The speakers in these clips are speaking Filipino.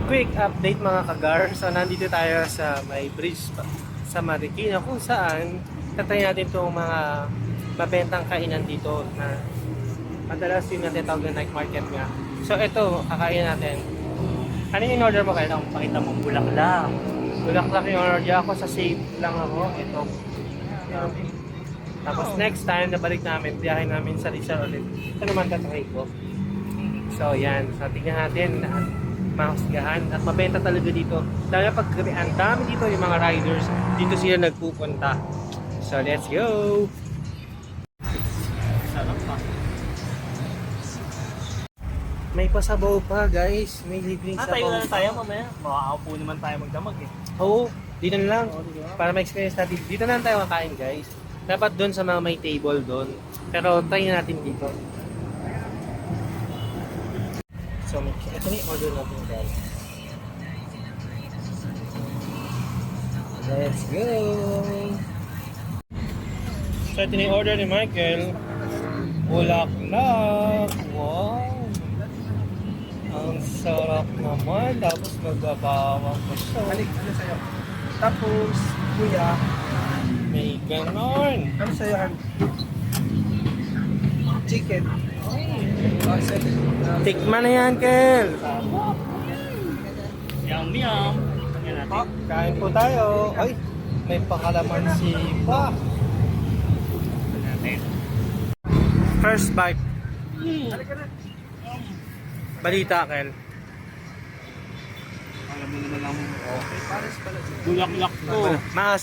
quick update mga kagar. So nandito tayo sa may bridge sa Marikina kung saan tatry natin itong mga mabentang kainan dito na madalas yung natin na night market nga. So ito, kakain natin. Ano yung in-order mo kayo? Pakita mo, bulaklak. Bulaklak yung order ako, sa safe lang ako. Ito. Tapos next time, nabalik namin, biyahe namin sa Rizal ulit. Ito naman tatry ko. So yan, so tingnan natin mahusgahan at mabenta talaga dito. Lalo pag gabi, ang dami dito yung mga riders, dito sila nagpupunta. So let's go! Sarap pa. May pasabaw pa guys, may libreng sabaw. Tayo na tayo mamaya. Makakaupo naman tayo magdamag eh. Oo, dito na lang. Para ma-experience natin. Dito na lang tayo kakain guys. Dapat doon sa mga may table doon. Pero try natin dito. So, ito na yung order natin guys. Let's go! So, ito na yung order ni Michael. Bulaklak! Wow! Ang sarap naman. Tapos magbabawang pa siya. Balik, ano sa'yo? Tapos, kuya, May ganon. ano sa'yo, Han? Chicken. Tikman na yan, Kel. Yum yum. Tingnan natin. Kain po tayo. Ay, may pakalamansi pa. Tingnan natin. First bite. Halika na. Balita, Kel. Alam mo naman ang Pares pala siya. bulaklak ko.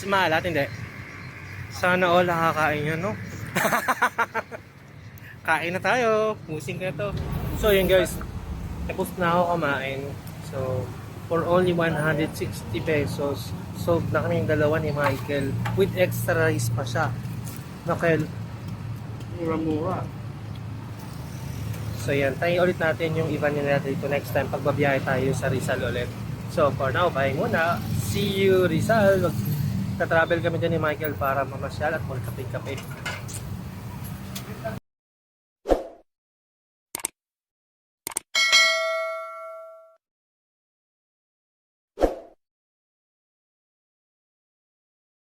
Maalat, hindi. Sana all nakakain yun, no? Kain na tayo. Musing ka na to. So, yun guys. Tapos na ako kumain. So, for only 160 pesos, so na kami yung dalawa ni Michael. With extra rice pa siya. No, Kel? Mura-mura. So yan, tayo ulit natin yung iba nila dito next time pag babiyahe tayo sa Rizal ulit. So for now, bye muna. See you Rizal. Magta-travel kami din ni Michael para mamasyal at magkape-kape.